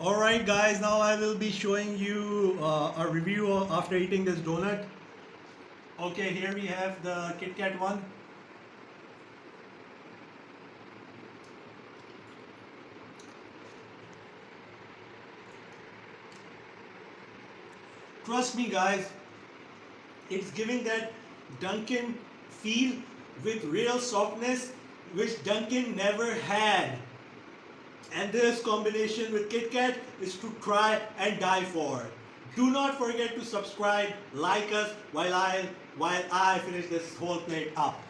Alright guys, now I will be showing you a review after eating this donut. Okay, here we have the KitKat one. Trust me guys, it's giving that Dunkin' feel with real softness which Dunkin' never had. And this combination with KitKat is to try and die for. Do not forget to subscribe, like us while I finish this whole plate up.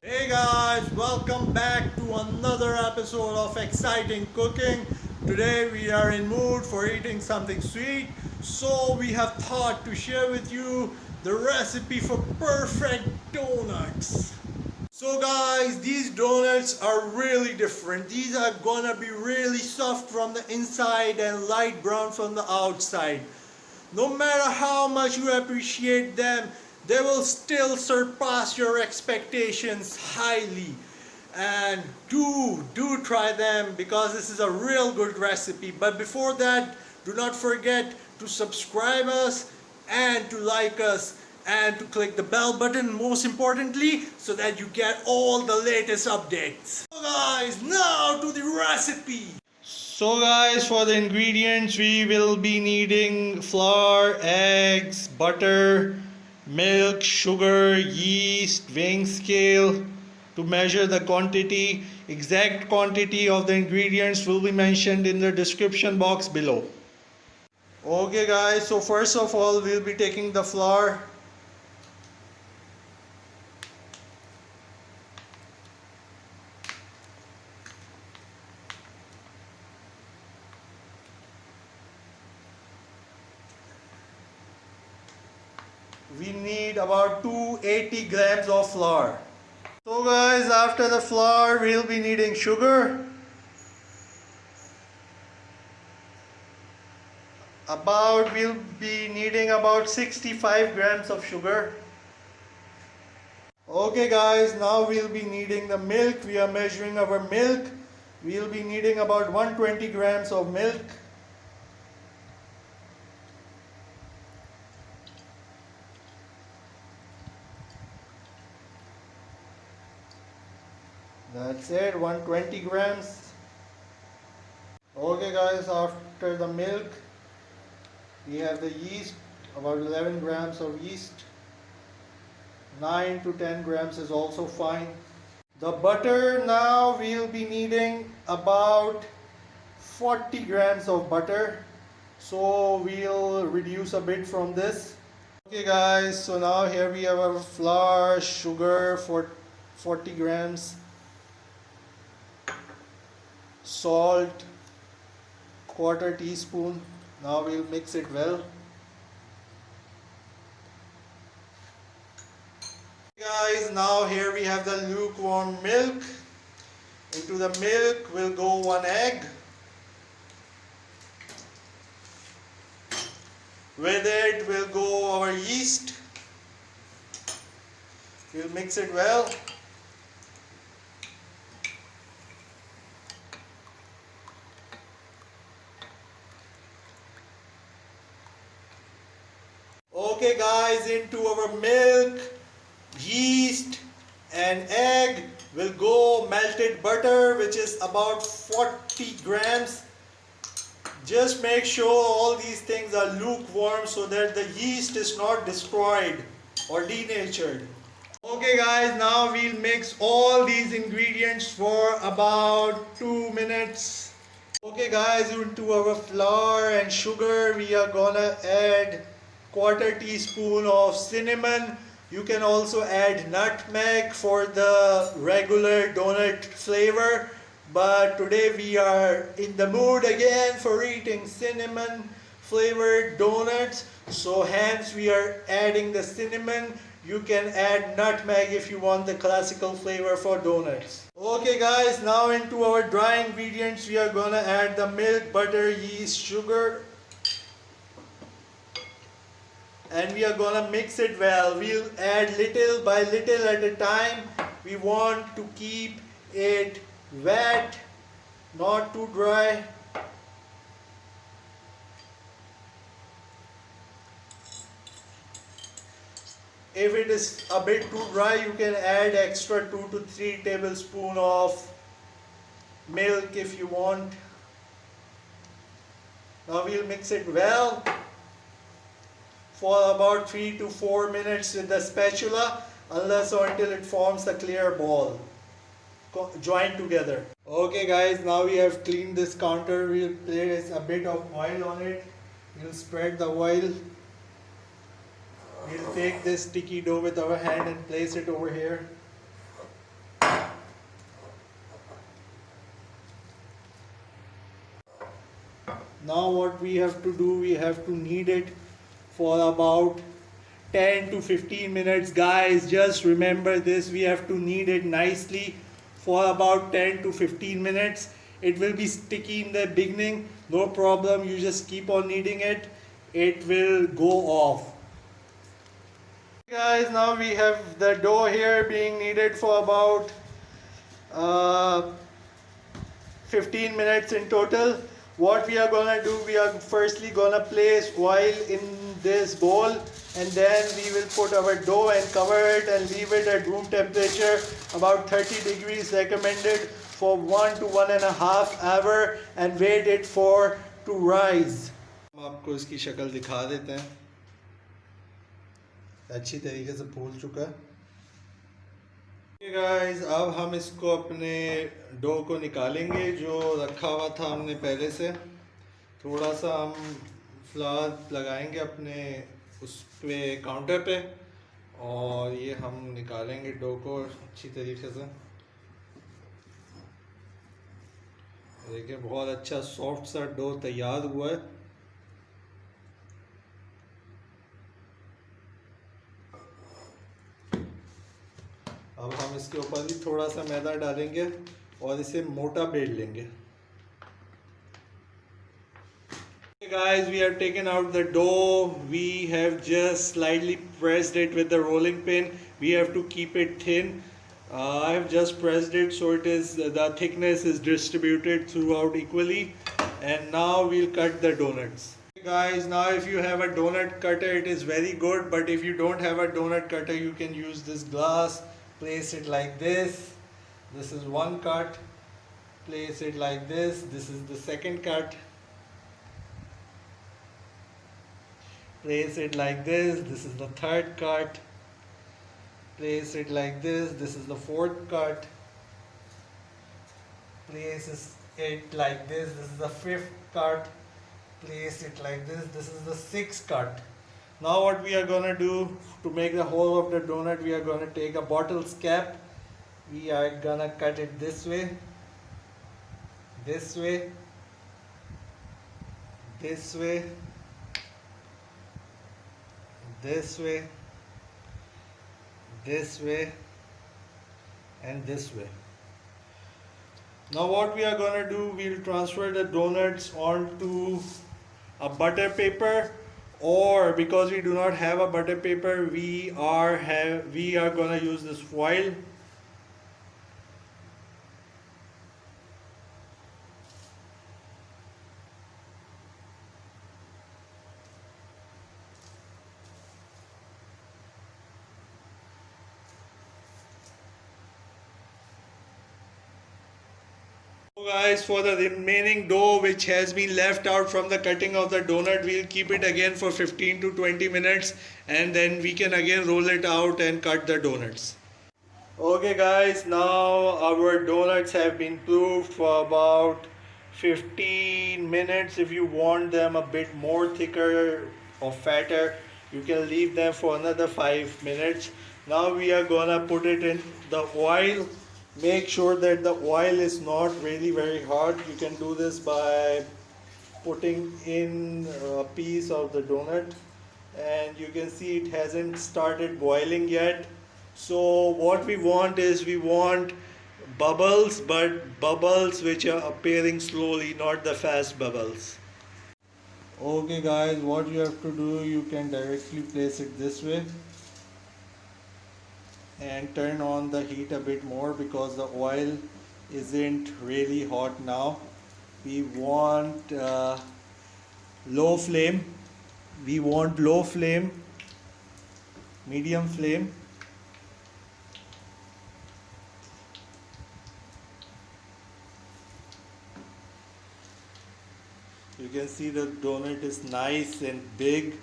Hey guys, welcome back to another episode of Exciting Cooking. Today we are in mood for eating something sweet, so we have thought to share with you the recipe for perfect donuts. So guys, these donuts are really different. These are gonna be really soft from the inside and light brown from the outside. No matter how much you appreciate them, they will still surpass your expectations highly. And do try them because this is a real good recipe. But before that, do not forget to subscribe us and to like us and to click the bell button, most importantly, so that you get all the latest updates. So guys, now to the recipe. So guys, for the ingredients we will be needing flour, eggs, butter, milk, sugar, yeast, weighing scale to measure the quantity. Exact quantity of the ingredients will be mentioned in the description box below. Okay guys, so first of all we'll be taking the flour. We need about 280 grams of flour. So guys, after the flour we'll be needing sugar. We'll be needing about 65 grams of sugar. Okay guys, now we'll be needing the milk. We are measuring our milk. We'll be needing about 120 grams of milk. That's it, 120 grams. Okay guys, after the milk, we have the yeast, about 11 grams of yeast. 9 to 10 grams is also fine. The butter, now we'll be needing about 40 grams of butter. So we'll reduce a bit from this. Okay guys, so now here we have our flour, sugar for 40 grams. Salt, quarter teaspoon. Now we'll mix it well. Guys, now here we have the lukewarm milk. Into the milk will go 1 egg. With it will go our yeast. We'll mix it well. Okay guys, into our milk, yeast and egg will go melted butter, which is about 40 grams. Just make sure all these things are lukewarm so that the yeast is not destroyed or denatured. Okay guys, now we'll mix all these ingredients for about 2 minutes. Okay guys, into our flour and sugar we are gonna add quarter teaspoon of cinnamon. You can also add nutmeg for the regular donut flavor, but today we are in the mood again for eating cinnamon flavored donuts, so hence we are adding the cinnamon. You can add nutmeg if you want the classical flavor for donuts. Okay guys, now into our dry ingredients we are gonna add the milk, butter, yeast, sugar, and we are gonna mix it well. We'll add little by little at a time. We want to keep it wet not too dry. If it is a bit too dry, you can add extra 2 to 3 tablespoons of milk if you want. Now we'll mix it well for about 3 to 4 minutes with the spatula, unless or until it forms a clear ball joined together. Okay guys, now we have cleaned this counter. We'll place a bit of oil on it. We'll spread the oil. We'll take this sticky dough with our hand and place it over here. Now what we have to do, we have to knead it for about 10 to 15 minutes. Guys, just remember this, we have to knead it nicely for about 10 to 15 minutes. It will be sticky in the beginning, no problem, you just keep on kneading it, it will go off. Guys, now we have the dough here being kneaded for about 15 minutes in total. What we are gonna do, we are firstly gonna place oil in this bowl, and then we will put our dough and cover it and leave it at room temperature, about 30 degrees recommended, for 1 to 1.5 hours, and wait it for to rise. हम आपको इसकी शक्ल दिखा देते हैं, अच्छी तरीके से फूल चुका है। गाइस, अब हम इसको अपने डो को निकालेंगे जो रखा हुआ था हमने पहले से। थोड़ा सा हम फ्लावर लगाएंगे अपने उस पे काउंटर पे, और ये हम निकालेंगे डो को अच्छी तरीके से। देखिए बहुत अच्छा सॉफ्ट सा डो तैयार हुआ है। अब हम इसके ऊपर भी थोड़ा सा मैदा डालेंगे और इसे मोटा बेल लेंगे। Guys, we have taken out the dough. We have just slightly pressed it with the rolling pin. We have to keep it thin. I have just pressed it so it is the thickness is distributed throughout equally. And now we'll cut the donuts. Guys, now if you have a donut cutter, it is very good. But if you don't have a donut cutter, you can use this glass. Place it like this. This is one cut. Place it like this. This is the second cut. Place it like this. This is the third cut. Place it like this. This is the fourth cut. Place it like this. This is the fifth cut. Place it like this. This is the sixth cut. Now what we are gonna do to make the whole of the donut, we are gonna take a bottle's cap. We are gonna cut it this way, this way, this way, this way, this way, and this way. Now what we are gonna do, we'll transfer the donuts onto a butter paper, or because we do not have a butter paper, we are gonna use this foil. So guys, for the remaining dough which has been left out from the cutting of the donut, we'll keep it again for 15 to 20 minutes, and then we can again roll it out and cut the donuts. Okay guys, now our donuts have been proofed for about 15 minutes. If you want them a bit more thicker or fatter, you can leave them for another 5 minutes. Now we are gonna put it in the oil. Make sure that the oil is not really very hot. You can do this by putting in a piece of the donut, and you can see it hasn't started boiling yet. So what we want is, we want bubbles, but bubbles which are appearing slowly, not the fast bubbles. Okay guys, what you have to do, you can directly place it this way and turn on the heat a bit more, because the oil isn't really hot now. We want low flame. We want low flame, medium flame. You can see the donut is nice and big.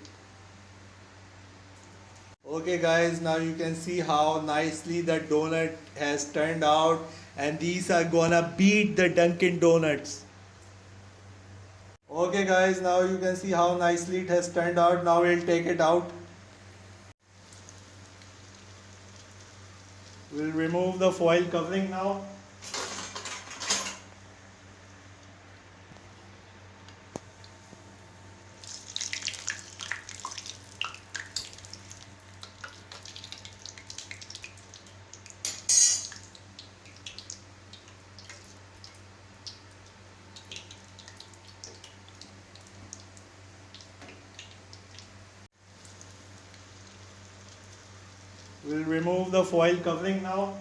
Okay guys, now you can see how nicely the donut has turned out, and these are gonna beat the Dunkin' Donuts. Okay guys, now you can see how nicely it has turned out. Now we'll take it out. We'll remove the foil covering now. We'll remove the foil covering now.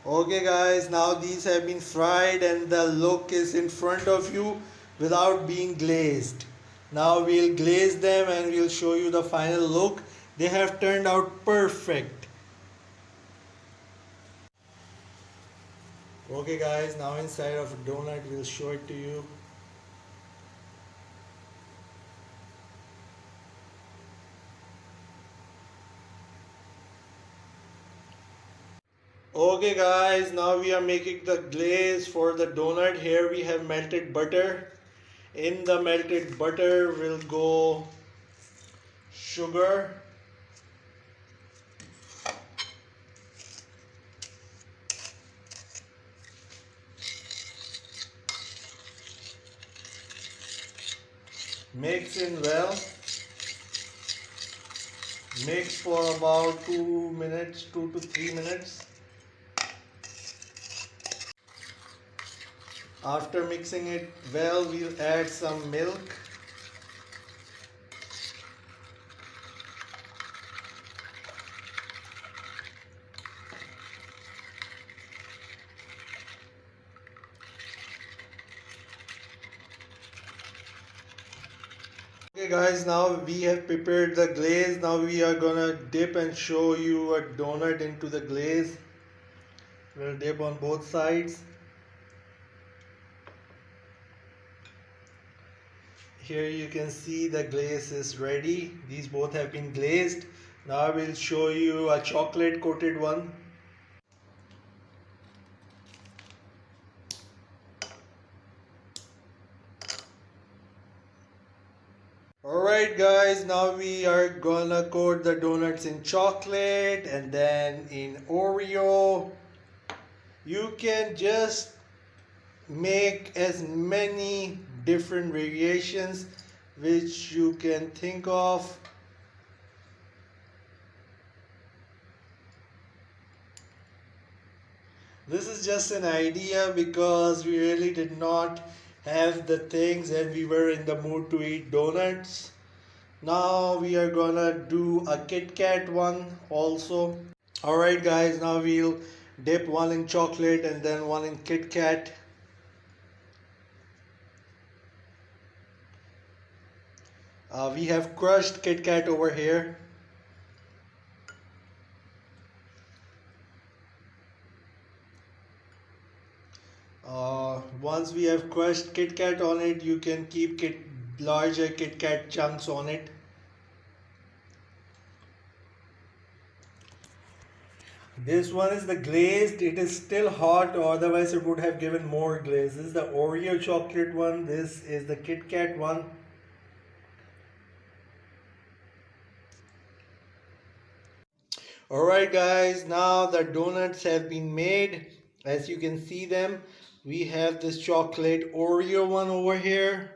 Okay guys, now these have been fried and the look is in front of you without being glazed. Now we'll glaze them and we'll show you the final look. They have turned out perfect. Okay guys, now inside of a donut we'll show it to you. Okay guys, now we are making the glaze for the donut. Here we have melted butter. In the melted butter will go sugar, mix in well, mix for about 2 minutes, 2 to 3 minutes. After mixing it well, we'll add some milk. Okay guys, now we have prepared the glaze. Now we are gonna dip and show you a donut into the glaze. We'll dip on both sides. Here you can see the glaze is ready. These both have been glazed. Now I will show you a chocolate coated one. Alright guys, now we are gonna coat the donuts in chocolate and then in Oreo. You can just make as many different variations which you can think of. This is just an idea because we really did not have the things and we were in the mood to eat donuts. Now we are gonna do a KitKat one also. Alright guys, now we'll dip one in chocolate and then one in KitKat. We have crushed KitKat over here. Once we have crushed KitKat on it, you can keep larger KitKat chunks on it. This one is the glazed. It is still hot, or otherwise it would have given more glaze. This is the Oreo chocolate one. This is the KitKat one. Alright guys, now the donuts have been made. As you can see them, we have this chocolate Oreo one over here.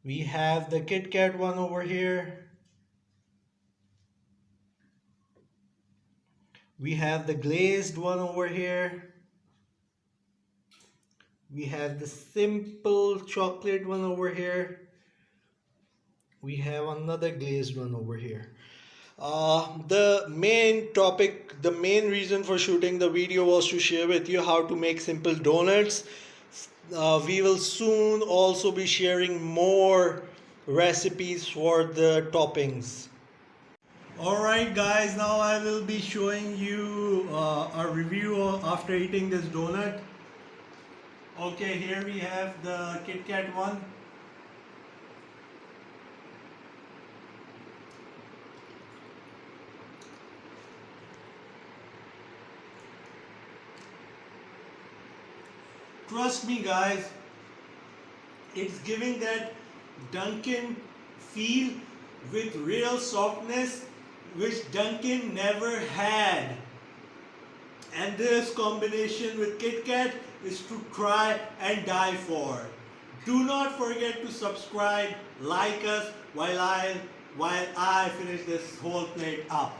We have the KitKat one over here. We have the glazed one over here. We have the simple chocolate one over here. We have another glazed one over here. The main topic, the main reason for shooting the video was to share with you how to make simple donuts. We will soon also be sharing more recipes for the toppings. Alright guys, now I will be showing you a review after eating this donut. Okay, here we have the KitKat one. Trust me guys, it's giving that Dunkin' feel with real softness which Dunkin' never had. And this combination with KitKat is to try and die for. Do not forget to subscribe, like us while I finish this whole plate up.